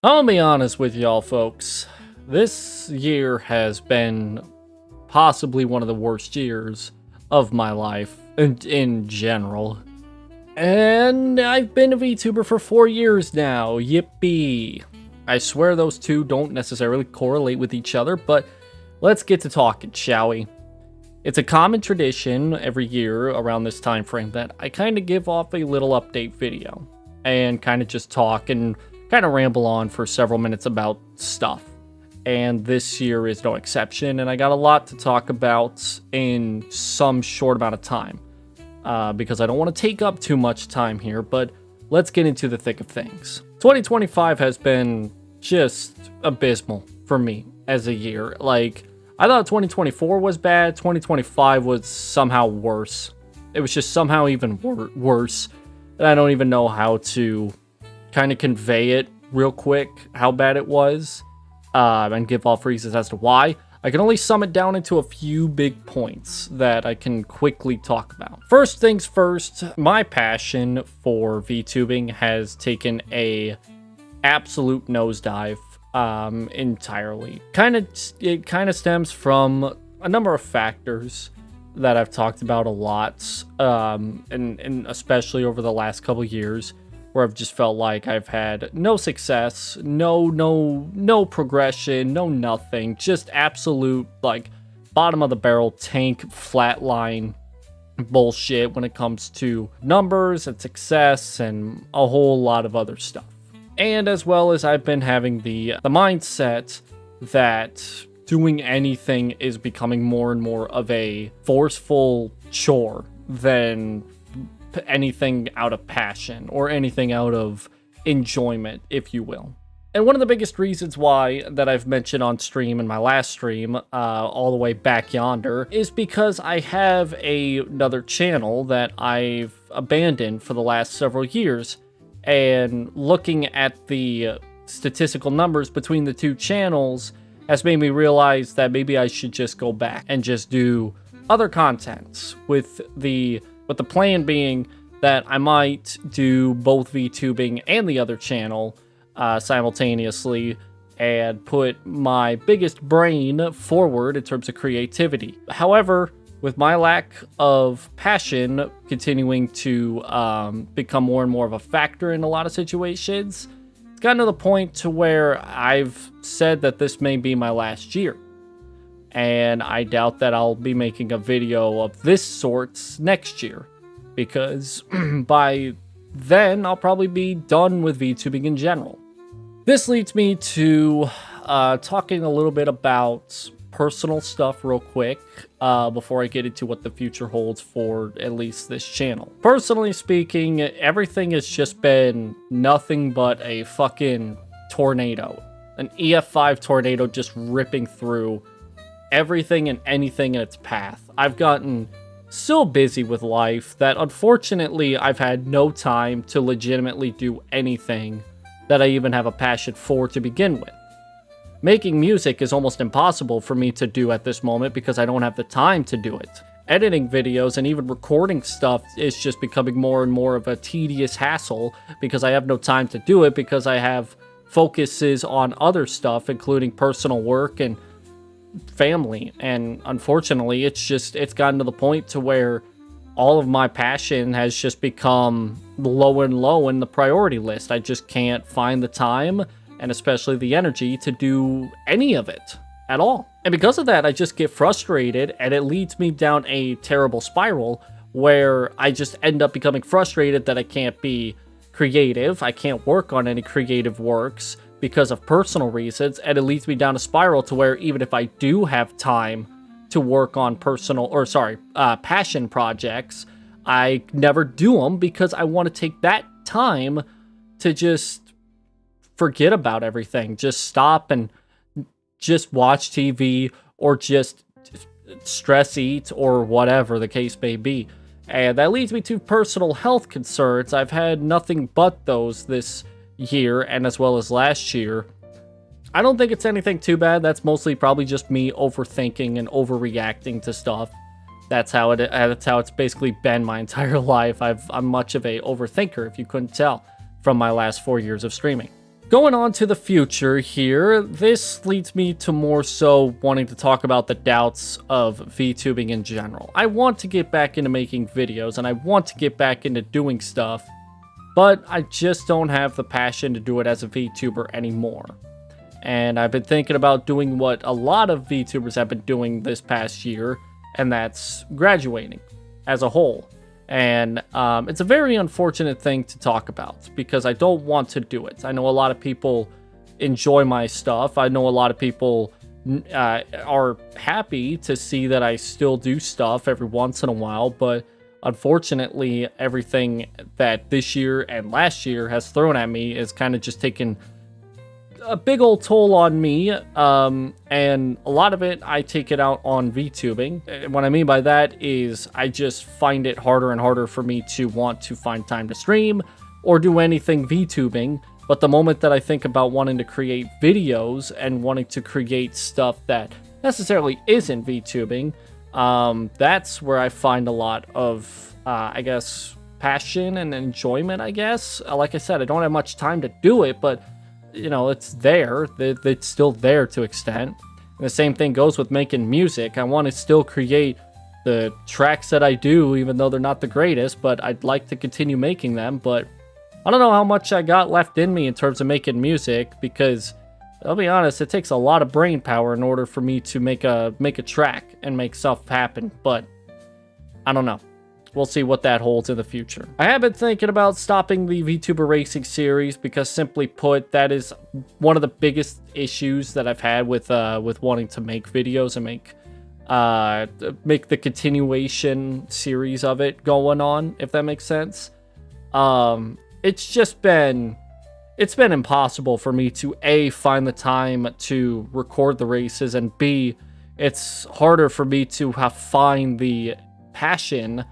I'll be honest with y'all folks, this year has been possibly one of the worst years of my life in general. And I've been a VTuber for 4 years now, yippee. I swear those two don't necessarily correlate with each other, but let's get to talking, shall we? It's a common tradition every year around this time frame that I kind of give off a little update video and kind of just talk and kind of ramble on for several minutes about stuff. And this year is no exception, and I got a lot to talk about in some short amount of time. Because I don't want to take up too much time here, but let's get into the thick of things. 2025 has been just abysmal for me as a year. Like, I thought 2024 was bad, 2025 was somehow worse. It was just somehow even worse. And I don't even know how to kind of convey it real quick, how bad it was, and give off reasons as to why. I can only sum it down into a few big points that I can quickly talk about. First things first, my passion for VTubing has taken a absolute nosedive entirely. It kind of stems from a number of factors that I've talked about a lot, and especially over the last couple years, where I've just felt like I've had no success, no progression, no nothing, just absolute, like, bottom of the barrel tank flatline bullshit when it comes to numbers and success and a whole lot of other stuff. And as well as I've been having the mindset that doing anything is becoming more and more of a forceful chore than anything out of passion or anything out of enjoyment, if you will. And one of the biggest reasons why that I've mentioned on stream in my last stream, all the way back yonder, is because I have another channel that I've abandoned for the last several years. And looking at the statistical numbers between the two channels has made me realize that maybe I should just go back and just do other contents with the plan being that I might do both VTubing and the other channel simultaneously and put my biggest brain forward in terms of creativity. However, with my lack of passion continuing to become more and more of a factor in a lot of situations, it's gotten to the point to where I've said that this may be my last year. And I doubt that I'll be making a video of this sort next year, because by then I'll probably be done with VTubing in general. This leads me to talking a little bit about personal stuff real quick before I get into what the future holds for at least this channel. Personally speaking, everything has just been nothing but a fucking tornado. An EF5 tornado just ripping through everything and anything in its path. I've gotten so busy with life that unfortunately I've had no time to legitimately do anything that I even have a passion for to begin with. Making music is almost impossible for me to do at this moment because I don't have the time to do it. Editing videos and even recording stuff is just becoming more and more of a tedious hassle because I have no time to do it because I have focuses on other stuff, including personal work and family. And unfortunately, it's gotten to the point to where all of my passion has just become low and low in the priority list. I just can't find the time and especially the energy to do any of it at all. And because of that, I just get frustrated, and it leads me down a terrible spiral where I just end up becoming frustrated that I can't be creative. I can't work on any creative works because of personal reasons, and it leads me down a spiral to where even if I do have time to work on passion projects, I never do them because I want to take that time to just forget about everything. Just stop and just watch TV or just stress eat or whatever the case may be. And that leads me to personal health concerns. I've had nothing but those this year and as well as last year. I don't think it's anything too bad. That's mostly probably just me overthinking and overreacting to stuff. That's how it's basically been my entire life. I'm much of a overthinker, if you couldn't tell from my last 4 years of streaming. Going on to the future here, this leads me to more so wanting to talk about the doubts of VTubing in general. I want to get back into making videos, and I want to get back into doing stuff, but I just don't have the passion to do it as a VTuber anymore. And I've been thinking about doing what a lot of VTubers have been doing this past year, and that's graduating as a whole. And it's a very unfortunate thing to talk about because I don't want to do it. I know a lot of people enjoy my stuff. I know a lot of people are happy to see that I still do stuff every once in a while, but unfortunately, everything that this year and last year has thrown at me is kind of just taken a big old toll on me, and a lot of it I take it out on VTubing. And what I mean by that is I just find it harder and harder for me to want to find time to stream or do anything VTubing. But the moment that I think about wanting to create videos and wanting to create stuff that necessarily isn't VTubing, that's where I find a lot of, I guess, passion and enjoyment, I guess. Like I said, I don't have much time to do it, but you know, it's there. It's still there to extent. And the same thing goes with making music. I want to still create the tracks that I do, even though they're not the greatest, but I'd like to continue making them. But I don't know how much I got left in me in terms of making music, because I'll be honest, it takes a lot of brain power in order for me to make a track and make stuff happen. But I don't know. We'll see what that holds in the future. I have been thinking about stopping the VTuber racing series because, simply put, that is one of the biggest issues that I've had with wanting to make videos and make the continuation series of it going on, if that makes sense. It's been impossible for me to A, find the time to record the races, and B, it's harder for me to find the passion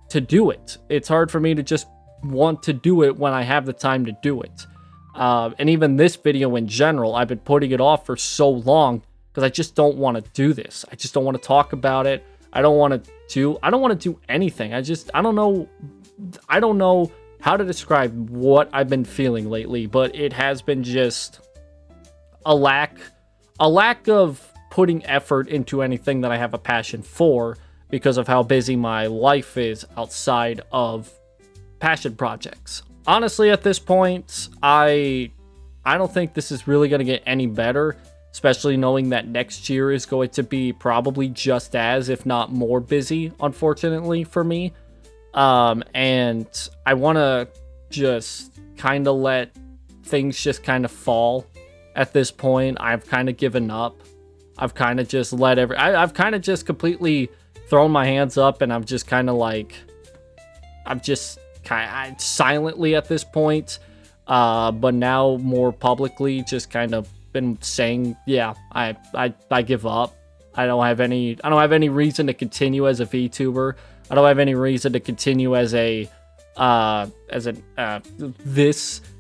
to do it. It's hard for me to just want to do it when I have the time to do it. And even this video in general, I've been putting it off for so long because I just don't want to do this. I just don't want to talk about it. I don't want to do anything. I don't know how to describe what I've been feeling lately, but it has been just a lack of putting effort into anything that I have a passion for, because of how busy my life is outside of passion projects. Honestly, at this point, I don't think this is really going to get any better, especially knowing that next year is going to be probably just as, if not more busy, unfortunately for me. And I want to just kind of let things just kind of fall at this point. I've kind of given up. I've kind of just I've kind of just completely thrown my hands up, and I'm just kind of like, I'm just kind of silently at this point, but now more publicly just kind of been saying, yeah, I give up. I don't have any reason to continue as a VTuber. I don't have any reason to continue as this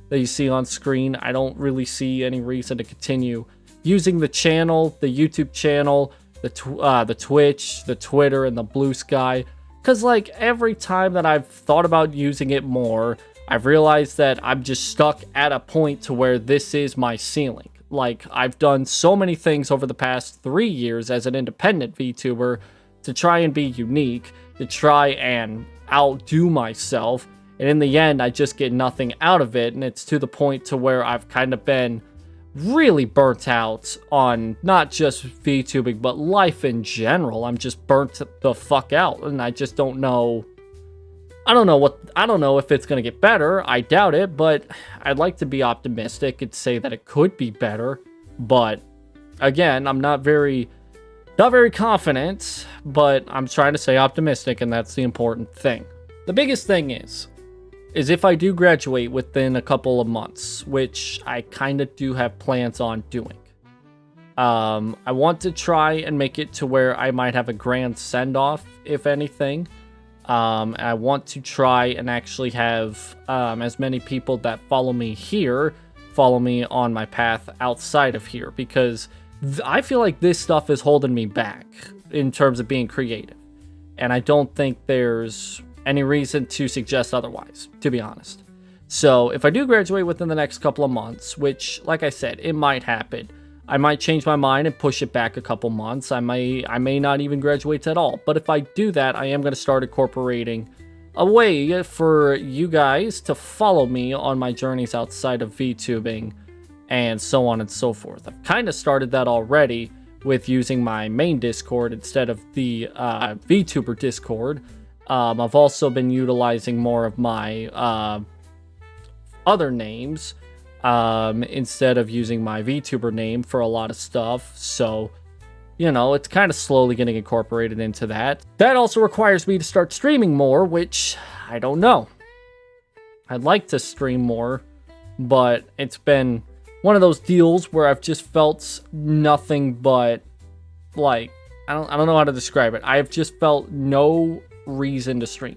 that you see on screen. I don't really see any reason to continue using the channel, the YouTube channel, the Twitch, the Twitter, and the Blue Sky, because like every time that I've thought about using it more, I've realized that I'm just stuck at a point to where this is my ceiling. Like, I've done so many things over the past 3 years as an independent VTuber to try and be unique, to try and outdo myself, and in the end I just get nothing out of it, and it's to the point to where I've kind of been really burnt out on not just VTubing, but life in general. I'm just burnt the fuck out, and I just don't know. I don't know if it's gonna get better. I doubt it, but I'd like to be optimistic and say that it could be better. But again, I'm not very confident, but I'm trying to stay optimistic, and that's the important thing. The biggest thing is if I do graduate within a couple of months, which I kind of do have plans on doing. I want to try and make it to where I might have a grand send-off, if anything. I want to try and actually have as many people that follow me here follow me on my path outside of here, because I feel like this stuff is holding me back in terms of being creative. And I don't think there's any reason to suggest otherwise, to be honest. So if I do graduate within the next couple of months, which, like I said, it might happen, I might change my mind and push it back a couple months. I may not even graduate at all. But if I do that, I am going to start incorporating a way for you guys to follow me on my journeys outside of VTubing and so on and so forth. I've kind of started that already with using my main Discord instead of the VTuber Discord. I've also been utilizing more of my other names instead of using my VTuber name for a lot of stuff. So, you know, it's kind of slowly getting incorporated into that. That also requires me to start streaming more, which I don't know. I'd like to stream more, but it's been one of those deals where I've just felt nothing but, like, I don't know how to describe it. I have just felt no reason to stream.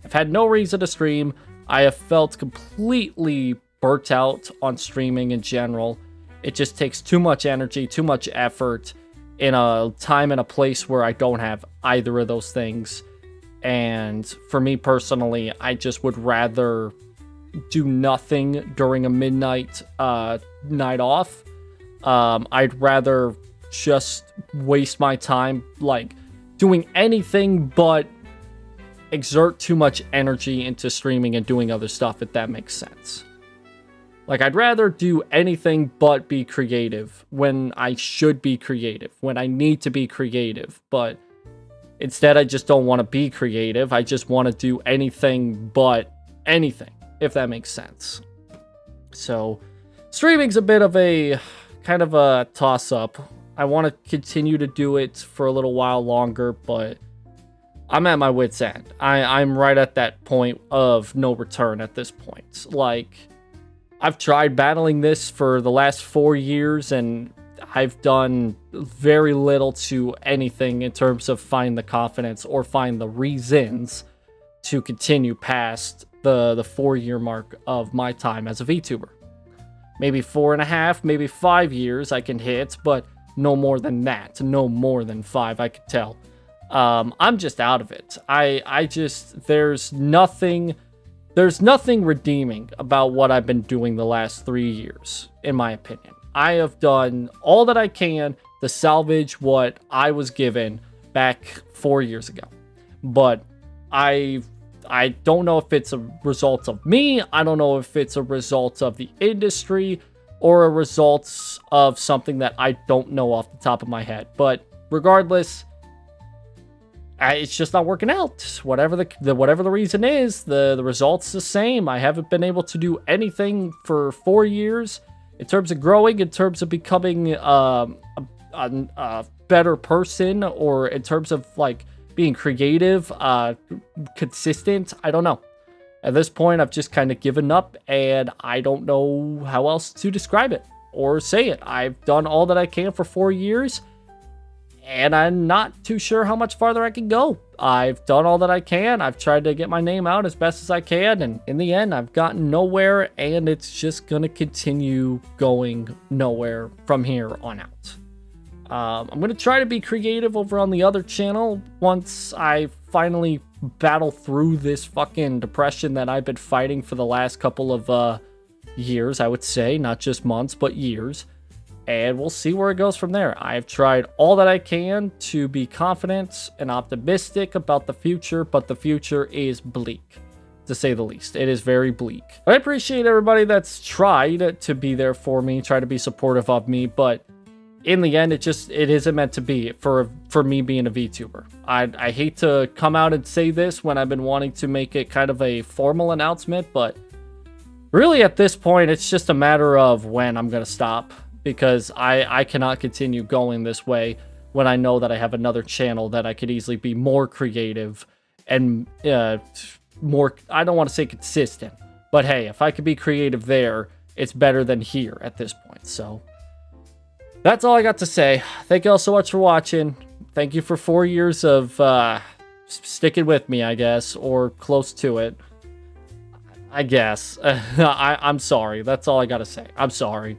I've had no reason to stream. I have felt completely burnt out on streaming in general. It just takes too much energy, too much effort in a time and a place where I don't have either of those things. And for me personally, I just would rather do nothing during a midnight night off. I'd rather just waste my time like doing anything but exert too much energy into streaming and doing other stuff, if that makes sense. Like, I'd rather do anything but be creative when I should be creative, when I need to be creative. But instead, I just don't want to be creative. I just want to do anything but anything, if that makes sense. So, streaming's a bit of a kind of a toss-up. I want to continue to do it for a little while longer, but I'm at my wit's end. I'm right at that point of no return at this point. Like, I've tried battling this for the last 4 years, and I've done very little to anything in terms of find the confidence or find the reasons to continue past the 4-year mark of my time as a VTuber. Maybe 4.5, maybe 5 years I can hit, but no more than that. No more than 5, I could tell. I'm just out of it. I just, there's nothing redeeming about what I've been doing the last 3 years, in my opinion. I have done all that I can to salvage what I was given back 4 years ago. But I don't know if it's a result of me. I don't know if it's a result of the industry or a result of something that I don't know off the top of my head. But regardless, it's just not working out. Whatever the reason is, the result's the same. I haven't been able to do anything for 4 years in terms of growing, in terms of becoming a better person, or in terms of like being creative, consistent. I don't know. At this point, I've just kind of given up, and I don't know how else to describe it or say it. I've done all that I can for 4 years, and I'm not too sure how much farther I can go. I've done all that I can. I've tried to get my name out as best as I can, and in the end, I've gotten nowhere, and it's just going to continue going nowhere from here on out. I'm going to try to be creative over on the other channel once I finally battle through this fucking depression that I've been fighting for the last couple of years, I would say. Not just months, but years. And we'll see where it goes from there. I've tried all that I can to be confident and optimistic about the future, but the future is bleak, to say the least. It is very bleak. I appreciate everybody that's tried to be there for me, try to be supportive of me, but in the end, it isn't meant to be for me being a VTuber. I hate to come out and say this when I've been wanting to make it kind of a formal announcement, but really at this point, it's just a matter of when I'm going to stop, because I cannot continue going this way when I know that I have another channel that I could easily be more creative and more, I don't want to say consistent, but hey, if I could be creative there, it's better than here at this point. So that's all I got to say. Thank you all so much for watching. Thank you for 4 years of sticking with me, I guess, or close to it. I guess. I'm sorry. That's all I got to say. I'm sorry.